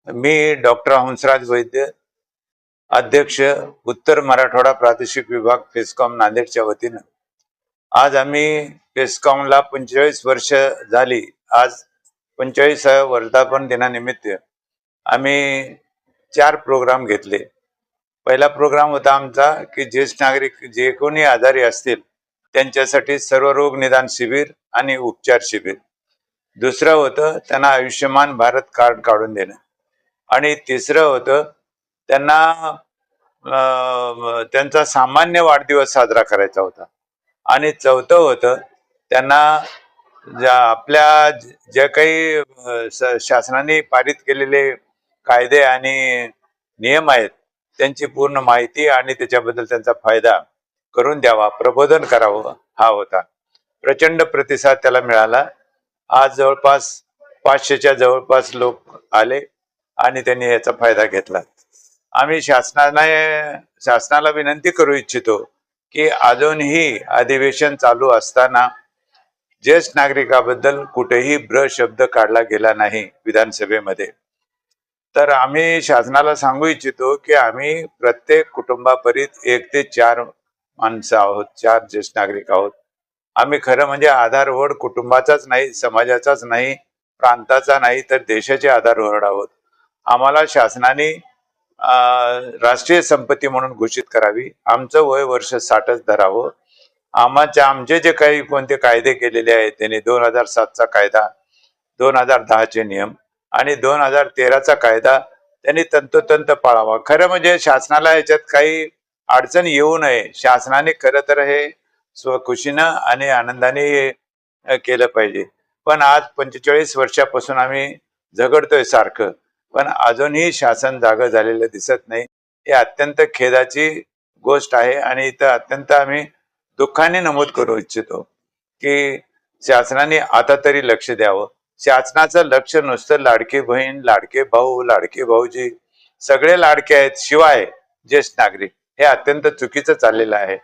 मी doctor Hansraj वैद्य, अध्यक्ष उत्तर मराठवाडा प्रादेशिक विभाग पेस्कॉम नांदेडच्या वतीनं आज आम्ही पेस्कॉमला 45 वर्ष झाली. आज 45व्या वर्धापन दिनानिमित्त आम्ही 4 प्रोग्राम घेतले. पहिला प्रोग्राम होता आमचा की ज्येष्ठ नागरिक जे कोणी आजारी असतील त्यांच्यासाठी सर्व रोग निदान शिबिर आणि उपचार शिबिर. दुसरं होतं त्यांना आयुष्यमान भारत कार्ड काढून देणं. आणि तिसरं होतं त्यांना त्यांचा सामान्य वाढदिवस साजरा करायचा होता. आणि चौथं होतं त्यांना आपल्या जे काही शासनाने पारित केलेले कायदे आणि नियम आहेत त्यांची पूर्ण माहिती आणि त्याच्याबद्दल त्यांचा फायदा करून द्यावा, प्रबोधन करावं हा होता. प्रचंड प्रतिसाद त्याला मिळाला. आज जवळपास 500च्या जवळपास लोक आले आणि त्यांनी याचा फायदा घेतला. आम्ही शासनाला विनंती करू इच्छितो की अजूनही अधिवेशन चालू असताना ज्येष्ठ नागरिकाबद्दल कुठेही ब्र शब्द काढला गेला नाही विधानसभेमध्ये. तर आम्ही शासनाला सांगू इच्छितो की आम्ही प्रत्येक कुटुंबापरीत 1 ते 4 माणसं आहोत, 4 ज्येष्ठ नागरिक आहोत. आम्ही खरं म्हणजे आधारवड कुटुंबाचाच नाही, समाजाचाच नाही, प्रांताचा नाही, तर देशाचे आधारवड आहोत. आम्हाला शासनाने राष्ट्रीय संपत्ती म्हणून घोषित करावी. आमचं वय वर्ष 60च धरावं. आमचे जे काही कोणते कायदे केलेले आहेत त्यांनी 2007चा कायदा, 2010चे नियम आणि 2013चा कायदा त्यांनी तंतोतंत पाळावा. खरं म्हणजे शासनाला याच्यात काही अडचण येऊ नये. शासनाने खरं तर हे स्वखुशीनं आणि आनंदाने केलं पाहिजे. पण आज 45 वर्षापासून आम्ही झगडतोय सारखं, पण अजूनही शासन जागं झालेलं दिसत नाही. हे अत्यंत खेदाची गोष्ट आहे आणि इथं अत्यंत आम्ही दुःखाने नमूद करू इच्छितो की शासनाने आता तरी लक्ष द्यावं. शासनाचं लक्ष नुसतं लाडकी बहीण, लाडके भाऊ, लाडके भाऊजी सगळे लाडके आहेत, शिवाय ज्येष्ठ नागरिक हे अत्यंत चुकीचं चाललेलं आहे.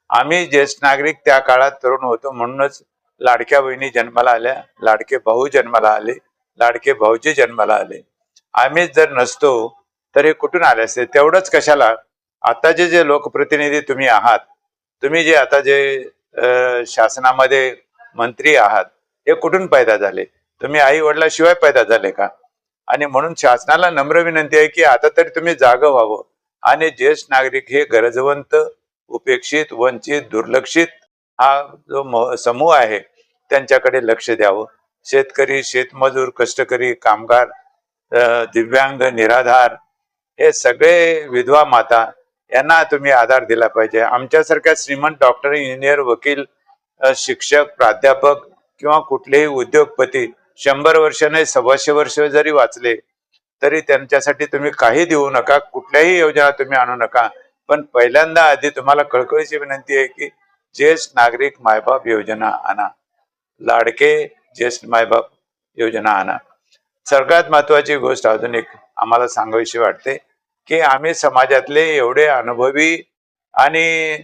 आम्ही ज्येष्ठ नागरिक त्या काळात तरुण होतो म्हणूनच लाडक्या बहिणी जन्माला आल्या, लाडके भाऊ जन्माला आले, लाडके भाऊजी जन्माला आले. आम्हीच जर नसतो तर हे कुठून आले असते? तेवढंच कशाला, आताचे जे लोकप्रतिनिधी तुम्ही आहात, तुम्ही जे आता जे शासनामध्ये मंत्री आहात, हे कुठून पैदा झाले? तुम्ही आई वडिलाशिवाय पैदा झाले का? आणि म्हणून शासनाला नम्र विनंती आहे की आता तरी तुम्ही जागं व्हावं आणि ज्येष्ठ नागरिक हे गरजवंत, उपेक्षित, वंचित, दुर्लक्षित हा जो समूह आहे त्यांच्याकडे लक्ष द्यावं. शेतकरी, शेतमजूर, कष्टकरी, कामगार, दिव्यांग, निराधार हे सगळे, विधवा माता यांना तुम्ही आधार दिला पाहिजे. आमच्यासारख्या श्रीमंत डॉक्टर, इंजिनियर, वकील, शिक्षक, प्राध्यापक किंवा कुठलेही उद्योगपती 100 वर्ष नाही 125 वर्ष जरी वाचले तरी त्यांच्यासाठी तुम्ही काही देऊ नका, कुठल्याही योजना तुम्ही आणू नका. पण पहिल्यांदा आधी तुम्हाला कळकळीची विनंती आहे की ज्येष्ठ नागरिक मायबाप योजना आणा, लाडके ज्येष्ठ मायबाप योजना आणा. सगळ्यात महत्वाची गोष्ट अजून एक आम्हाला सांगावीशी वाटते की आम्ही समाजातले एवढे अनुभवी आणि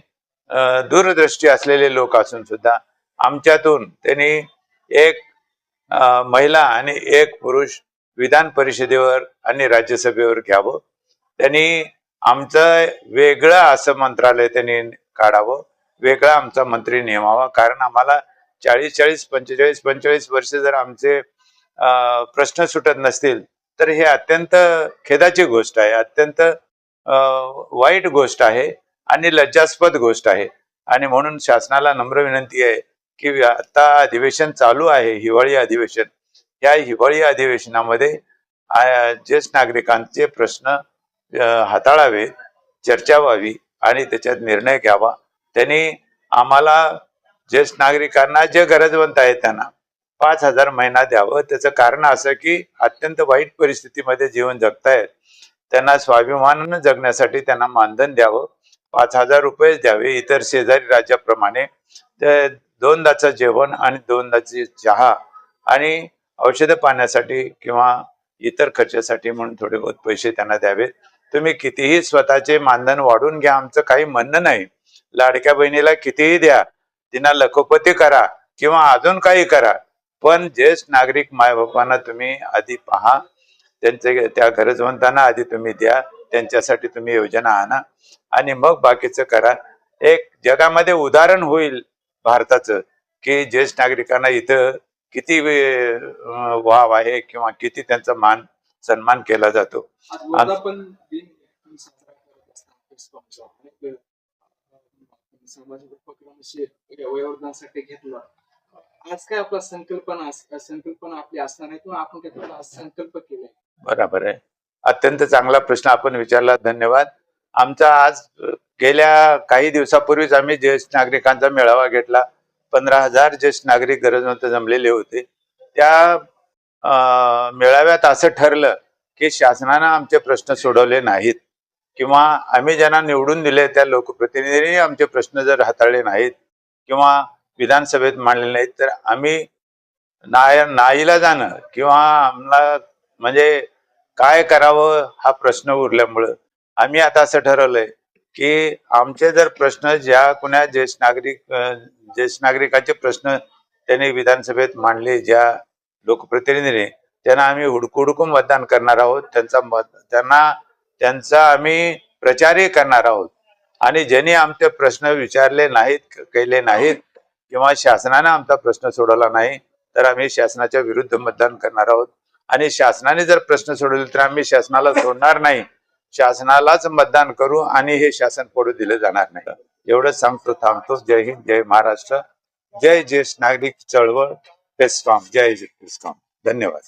दूरदृष्टी असलेले लोक असून सुद्धा आमच्यातून त्यांनी एक महिला आणि एक पुरुष विधान परिषदेवर आणि राज्यसभेवर घ्यावं. त्यांनी आमचं वेगळं असं मंत्रालय त्यांनी काढावं, वेगळा आमचा मंत्री नेमावा. कारण आम्हाला 40-40, 45-45 वर्ष जर आमचे प्रश्न सुटत नसतील तर हे अत्यंत खेदाची गोष्ट आहे, अत्यंत वाईट गोष्ट आहे आणि लज्जास्पद गोष्ट आहे. आणि म्हणून शासनाला नम्र विनंती आहे की आता अधिवेशन चालू आहे, हिवाळी अधिवेशन. या हिवाळी अधिवेशनामध्ये ज्येष्ठ नागरिकांचे प्रश्न हाताळावे, चर्चा व्हावी आणि त्याच्यात निर्णय घ्यावा. त्यांनी आम्हाला ज्येष्ठ नागरिकांना जे गरजवंत आहे त्यांना 5,000 महिना द्यावं. त्याचं कारण असं की अत्यंत वाईट परिस्थितीमध्ये जीवन जगतायत, त्यांना स्वाभिमानानं जगण्यासाठी त्यांना मानधन द्यावं. 5,000 रुपये द्यावे. इतर शेजारी राज्याप्रमाणे 2दाचं जेवण आणि 2दाची चहा आणि औषधं पाण्यासाठी किंवा इतर खर्चासाठी म्हणून थोडे बहुत पैसे त्यांना द्यावे. तुम्ही कितीही स्वतःचे मानधन वाढून घ्या, आमचं काही म्हणणं नाही. लाडक्या बहिणीला कितीही द्या, तिला लखोपती करा किंवा अजून काही करा, पण ज्येष्ठ नागरिक मायबापांना तुम्ही आधी पहा. त्यांचे त्या गरजवंतांना आधी तुम्ही द्या, त्यांच्यासाठी तुम्ही योजना आणा आणि मग बाकीचं करा. एक जगामध्ये उदाहरण होईल भारताचं की ज्येष्ठ नागरिकांना इथं किती वाव आहे किंवा किती त्यांचा मान सन्मान केला जातो. आज वर्धापन दिन तुम्ही साजरा करत असताना पेस्कॉमचा अनेक सामाजिक उपक्रम वयोवृद्धांसाठी घेतला. आज काय आपला संकल्पना आपली असणार आहे किंवा आपण त्याचा आज संकल्प केलाय? बरोबर आहे. अत्यंत चांगला प्रश्न आपण विचारला, धन्यवाद. आमचा आज गेल्या काही दिवसापूर्वीच आम्ही ज्येष्ठ नागरिकांचा मेळावा घेतला. 15,000 ज्येष्ठ नागरिक गरजवंत जमलेले होते. त्या मेळाव्यात असं ठरलं की शासनानं आमचे प्रश्न सोडवले नाहीत किंवा आम्ही ज्यांना निवडून दिले त्या लोकप्रतिनिधींनी आमचे प्रश्न जर हाताळले नाहीत किंवा विधानसभेत मांडले नाहीत तर आम्ही नाईलाजानं किंवा आम्हाला म्हणजे काय करावं हा प्रश्न उरल्यामुळं आम्ही आता असं ठरवलंय की आमचे जर प्रश्न ज्या कुणा ज्येष्ठ नागरिकांचे प्रश्न त्यांनी विधानसभेत मांडले ज्या लोकप्रतिनिधीने, त्यांना आम्ही हुडकून मतदान करणार आहोत. त्यांचा आम्ही प्रचारही करणार आहोत आणि ज्यांनी आमचे प्रश्न विचारले नाहीत, केले नाहीत किंवा शासनाने आमचा प्रश्न सोडवला नाही तर आम्ही शासनाच्या विरुद्ध मतदान करणार आहोत. आणि शासनाने जर प्रश्न सोडवले तर आम्ही शासनाला सोडणार नाही, शासनालाच मतदान करू आणि हे शासन पडू दिलं जाणार नाही. एवढं सांगतो, थांबतो. जय हिंद, जय महाराष्ट्र, जय ज्येष्ठ नागरिक चळवळ, पेस्कॉम, जय पेस्कॉम. धन्यवाद.